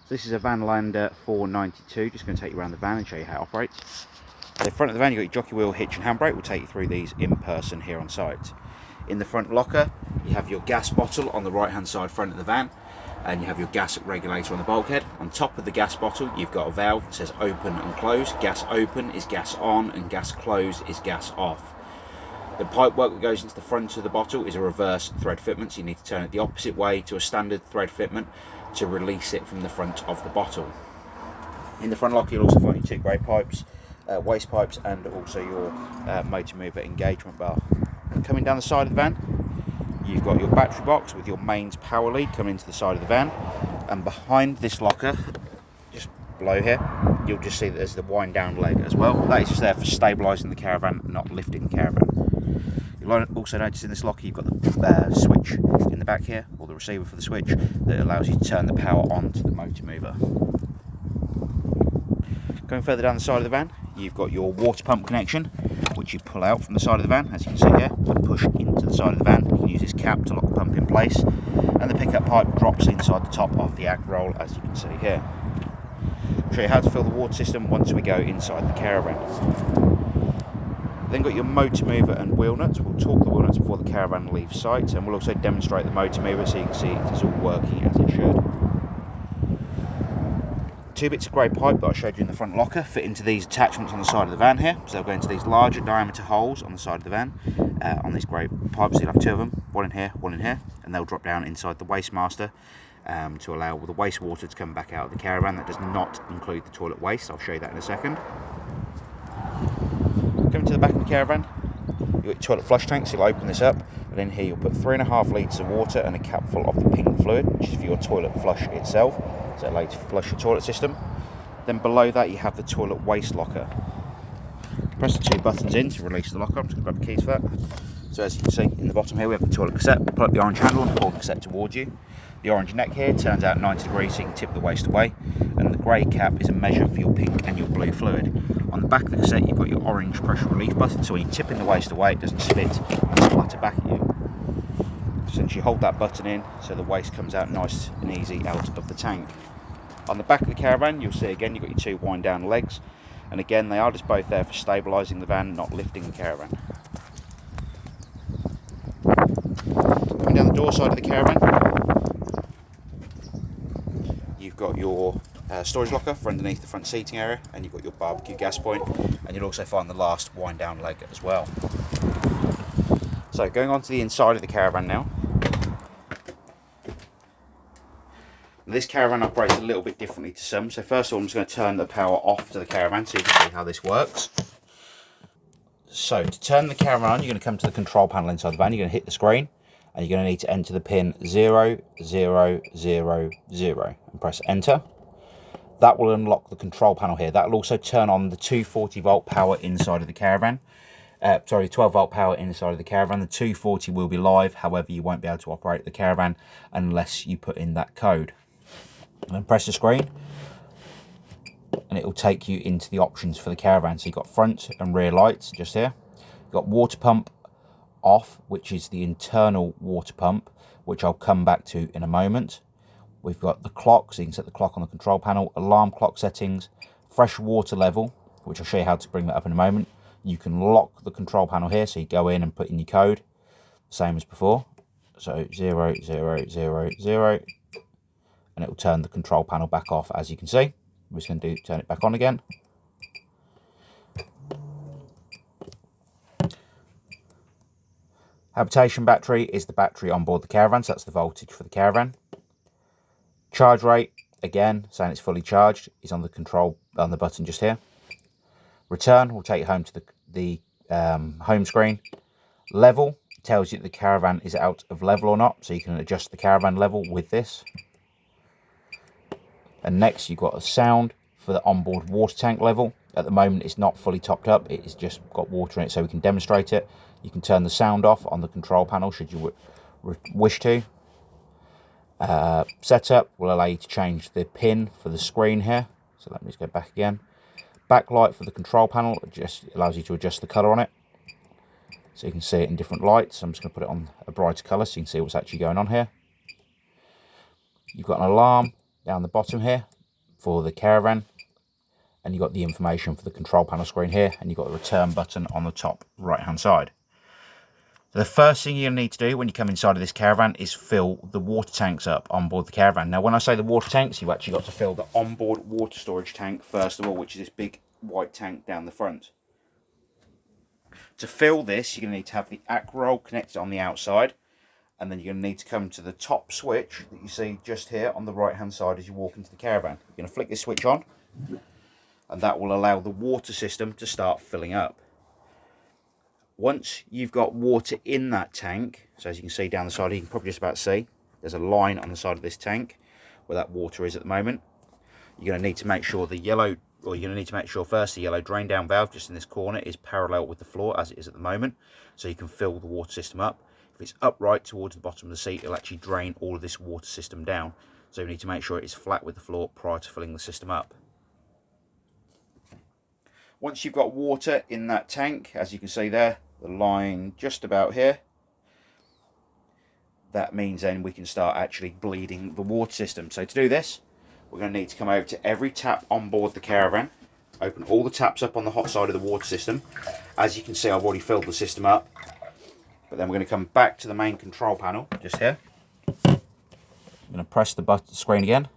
So this is a Vanlander 492, just going to take you around the van and show you how it operates. So in front of the van you've got your jockey wheel, hitch and handbrake. We'll take you through these in person here on site. In the front locker you have your gas bottle on the right hand side front of the van, and you have your gas regulator on the bulkhead. On top of the gas bottle you've got a valve that says open and close. Gas open is gas on and gas close is gas off. The pipe work that goes into the front of the bottle is a reverse thread fitment, so you need to turn it the opposite way to a standard thread fitment to release it from the front of the bottle. In the front locker you'll also find your two grey pipes, waste pipes, and also your motor mover engagement bar. And coming down the side of the van you've got your battery box with your mains power lead coming into the side of the van, and behind this locker, just below here, you'll just see that there's the wind down leg as well. That is just there for stabilising the caravan, not lifting the caravan. You'll also notice in this locker you've got the switch in the back here, or the receiver for the switch, that allows you to turn the power on to the motor mover. Going further down the side of the van, you've got your water pump connection, which you pull out from the side of the van, as you can see here, and push into the side of the van. You can use this cap to lock the pump in place, and the pickup pipe drops inside the top of the ag roll, as you can see here. I'll show you how to fill the water system once we go inside the caravan. Then got your motor mover and wheel nuts. We'll torque the wheel nuts before the caravan leaves site, and we'll also demonstrate the motor mover so you can see it is all working as it should. Two bits of grey pipe that I showed you in the front locker fit into these attachments on the side of the van here. So they'll go into these larger diameter holes on the side of the van on these grey pipes. You'll have two of them, one in here, and they'll drop down inside the waste master to allow the wastewater to come back out of the caravan. That does not include the toilet waste. I'll show you that in a second. Coming to the back of the caravan, you've got your toilet flush tank, so you'll open this up, and in here you'll put 3.5 litres of water and a cap full of the pink fluid, which is for your toilet flush itself, so it allows you to flush your toilet system. Then below that you have the toilet waste locker. Press the two buttons in to release the locker. I'm just going to grab the keys for that. So as you can see in the bottom here we have the toilet cassette. Pull up the orange handle and pull the cassette towards you. The orange neck here turns out 90 degrees so you can tip the waste away, and the grey cap is a measure for your pink and your blue fluid. On the back of the cassette you've got your orange pressure relief button, so when you're tipping the waste away it doesn't spit and splatter back at you. Essentially hold that button in so the waste comes out nice and easy out of the tank. On the back of the caravan you'll see again you've got your two wind down legs, and again they are just both there for stabilising the van, not lifting the caravan. Coming down the door side of the caravan you've got your storage locker for underneath the front seating area, and you've got your barbecue gas point, and you'll also find the last wind down leg as well. So going on to the inside of the caravan now. This caravan operates a little bit differently to some. So first of all I'm just going to turn the power off to the caravan so you can see how this works. So to turn the caravan on you're going to come to the control panel inside the van, you're going to hit the screen, and you're going to need to enter the pin 0000 and press enter. That will unlock the control panel here. That will also turn on the 240 volt power inside of the caravan. 12 volt power inside of the caravan. The 240 will be live, however you won't be able to operate the caravan unless you put in that code. And then press the screen and it will take you into the options for the caravan. So you've got front and rear lights just here. You've got water pump off, which is the internal water pump, which I'll come back to in a moment. We've got the clock, so you can set the clock on the control panel, alarm clock settings, fresh water level, which I'll show you how to bring that up in a moment. You can lock the control panel here, so you go in and put in your code, same as before. So 0000, and it will turn the control panel back off, as you can see. We're just going to turn it back on again. Habitation battery is the battery on board the caravan, so that's the voltage for the caravan. Charge rate, again, saying it's fully charged, is on the button just here. Return will take you home to the home screen. Level tells you that the caravan is out of level or not, so you can adjust the caravan level with this. And next you've got a sound for the onboard water tank level. At the moment it's not fully topped up, it's just got water in it so we can demonstrate it. You can turn the sound off on the control panel should you wish to. Setup will allow you to change the pin for the screen here. So let me just go back again. Backlight for the control panel, it just allows you to adjust the colour on it. So you can see it in different lights. I'm just going to put it on a brighter colour so you can see what's actually going on here. You've got an alarm down the bottom here. for the caravan, and you've got the information for the control panel screen here, and you've got the return button on the top right hand side. So the first thing you're going to need to do when you come inside of this caravan is fill the water tanks up on board the caravan. Now when I say the water tanks, you've actually got to fill the onboard water storage tank first of all, which is this big white tank down the front. To fill this, you're going to need to have the aqua roll connected on the outside, and then you're going to need to come to the top switch that you see just here on the right hand side as you walk into the caravan. You're going to flick this switch on, and that will allow the water system to start filling up. Once you've got water in that tank, so as you can see down the side, you can probably just about see there's a line on the side of this tank where that water is at the moment. You're going to need to make sure the yellow, or you're going to need to make sure first the yellow drain down valve just in this corner is parallel with the floor as it is at the moment, so you can fill the water system up. If it's upright towards the bottom of the seat, it'll actually drain all of this water system down, so you need to make sure it is flat with the floor prior to filling the system up. Once you've got water in that tank, as you can see there, the line just about here, that means then we can start actually bleeding the water system. So to do this, we're going to need to come over to every tap on board the caravan, open all the taps up on the hot side of the water system. As you can see, I've already filled the system up, but then we're going to come back to the main control panel just here. I'm going to press the button screen again,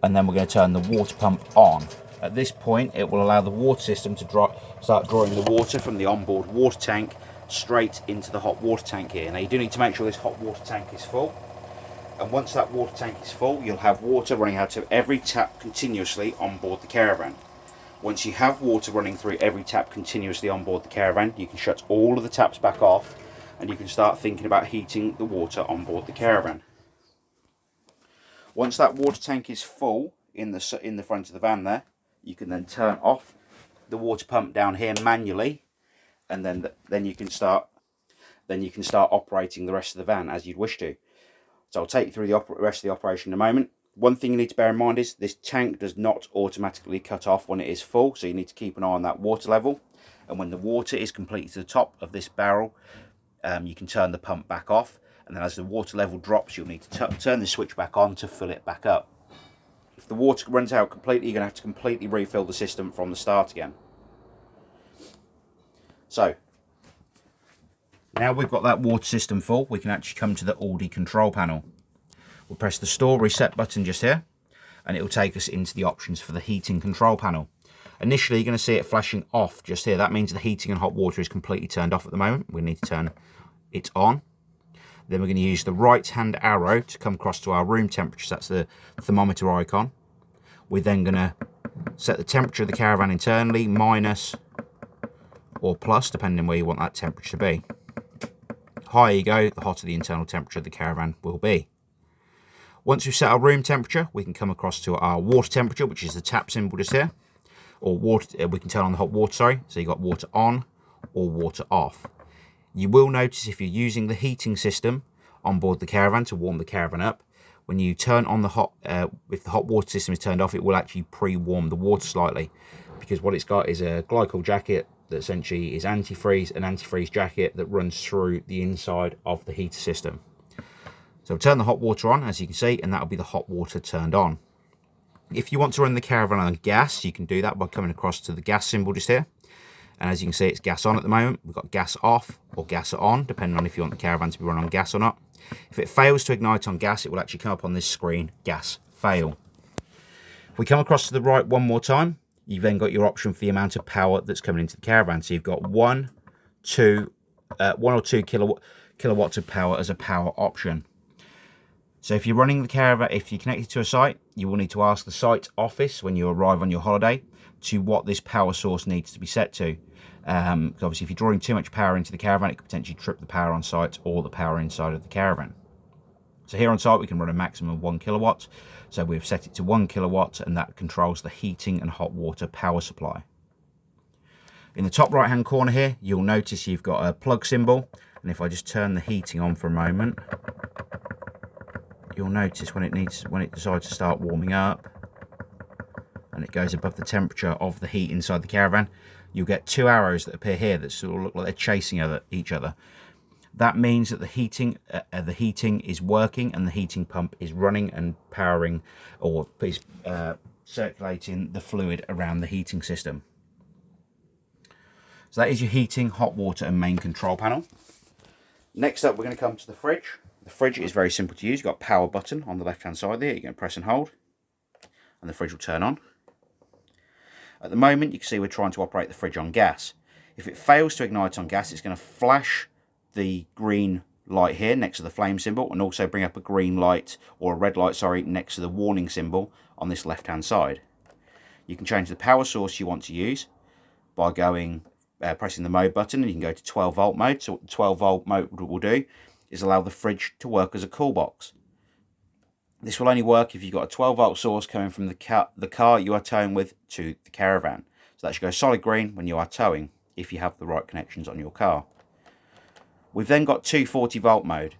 and then we're going to turn the water pump on. At this point, it will allow the water system to start drawing the water from the onboard water tank straight into the hot water tank here. Now you do need to make sure this hot water tank is full, and once that water tank is full, you'll have water running out of every tap continuously on board the caravan. Once you have water running through every tap continuously on board the caravan, you can shut all of the taps back off, and you can start thinking about heating the water on board the caravan. Once that water tank is full in the front of the van there, you can then turn off the water pump down here manually, and then you can start operating the rest of the van as you'd wish to. So I'll take you through the rest of the operation in a moment. One thing you need to bear in mind is this tank does not automatically cut off when it is full, so you need to keep an eye on that water level. And when the water is completely to the top of this barrel, you can turn the pump back off, and then as the water level drops, you'll need to turn the switch back on to fill it back up. If the water runs out completely, you're going to have to completely refill the system from the start again. So, now we've got that water system full, we can actually come to the Aldi control panel. We'll press the store reset button just here, and it will take us into the options for the heating control panel. Initially, you're going to see it flashing off just here. That means the heating and hot water is completely turned off at the moment. We need to turn it on. Then we're going to use the right hand arrow to come across to our room temperature. So that's the thermometer icon. We're then going to set the temperature of the caravan internally, minus or plus, depending on where you want that temperature to be. The higher you go, the hotter the internal temperature of the caravan will be. Once we've set our room temperature, we can come across to our water temperature, which is the tap symbol just here. Or water, we can turn on the hot water, sorry. So you've got water on or water off. You will notice if you're using the heating system on board the caravan to warm the caravan up, when you turn on the hot, if the hot water system is turned off, it will actually pre-warm the water slightly, because what it's got is a glycol jacket that essentially is antifreeze, an antifreeze jacket that runs through the inside of the heater system. So turn the hot water on, as you can see, and that'll be the hot water turned on. If you want to run the caravan on gas, you can do that by coming across to the gas symbol just here. And as you can see, it's gas on at the moment. We've got gas off or gas on, depending on if you want the caravan to be run on gas or not. If it fails to ignite on gas, it will actually come up on this screen, gas fail. If we come across to the right one more time, you've then got your option for the amount of power that's coming into the caravan. So you've got 1 or 2 kilowatts of power as a power option. So if you're running the caravan, if you're connected to a site, you will need to ask the site office when you arrive on your holiday to what this power source needs to be set to. Because obviously if you're drawing too much power into the caravan, it could potentially trip the power on site or the power inside of the caravan. So here on site we can run a maximum of 1 kilowatt. So we've set it to 1 kilowatt, and that controls the heating and hot water power supply. In the top right hand corner here, you'll notice you've got a plug symbol, and if I just turn the heating on for a moment, you'll notice when it decides to start warming up and it goes above the temperature of the heat inside the caravan, you'll get 2 arrows that appear here that sort of look like they're chasing each other. That means that the heating is working and the heating pump is running and powering, or is circulating the fluid around the heating system. So that is your heating, hot water and main control panel. Next up, we're going to come to the fridge. The fridge is very simple to use. You've got a power button on the left hand side there. You're going to press and hold and the fridge will turn on. At the moment, you can see we're trying to operate the fridge on gas. If it fails to ignite on gas, it's going to flash the green light here next to the flame symbol, and also bring up a green light, or a red light, sorry, next to the warning symbol on this left hand side. You can change the power source you want to use by going pressing the mode button, and you can go to 12 volt mode. So what the 12 volt mode will do is allow the fridge to work as a cool box. This will only work if you've got a 12 volt source coming from the car you are towing with to the caravan. So that should go solid green when you are towing, if you have the right connections on your car. We've then got 240 volt mode.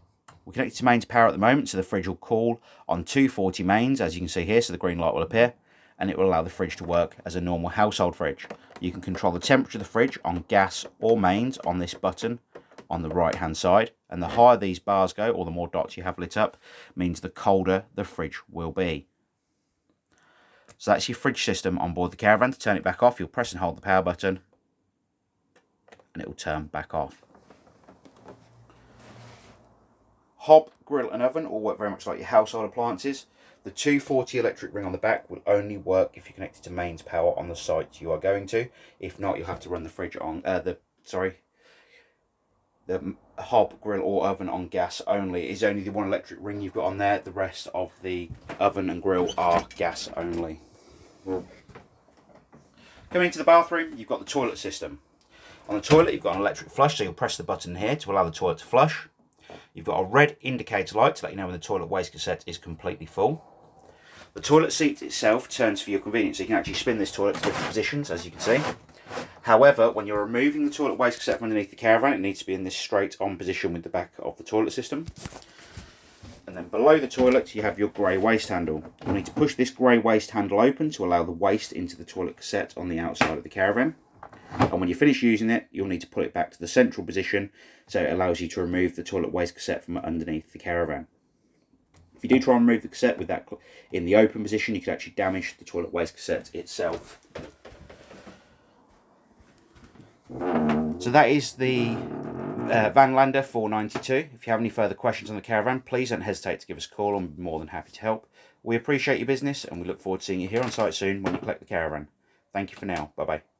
We're connected to mains power at the moment, so the fridge will cool on 240 mains, as you can see here, so the green light will appear, and it will allow the fridge to work as a normal household fridge. You can control the temperature of the fridge on gas or mains on this button on the right hand side, and the higher these bars go, or the more dots you have lit up, means the colder the fridge will be. So that's your fridge system on board the caravan. To turn it back off, you'll press and hold the power button and it will turn back off. Hob, grill and oven all work very much like your household appliances. The 240 electric ring on the back will only work if you're connected to mains power on the site you are going to. If not, you'll have to run the fridge on the hob, grill or oven on gas only. It is only the one electric ring you've got on there. The rest of the oven and grill are gas only. Coming into the bathroom, you've got the toilet system. On the toilet, you've got an electric flush, so you'll press the button here to allow the toilet to flush. You've got a red indicator light to let you know when the toilet waste cassette is completely full. The toilet seat itself turns for your convenience, so you can actually spin this toilet to different positions, as you can see. However, when you're removing the toilet waste cassette from underneath the caravan, it needs to be in this straight on position with the back of the toilet system. And then below the toilet, you have your grey waste handle. You'll need to push this grey waste handle open to allow the waste into the toilet cassette on the outside of the caravan. And when you finish using it, you'll need to put it back to the central position, so it allows you to remove the toilet waste cassette from underneath the caravan. If you do try and remove the cassette with that in the open position, you could actually damage the toilet waste cassette itself. So that is the Vanlander 492. If you have any further questions on the caravan, please don't hesitate to give us a call. I'm more than happy to help. We appreciate your business and we look forward to seeing you here on site soon when you collect the caravan. Thank you for now. Bye bye.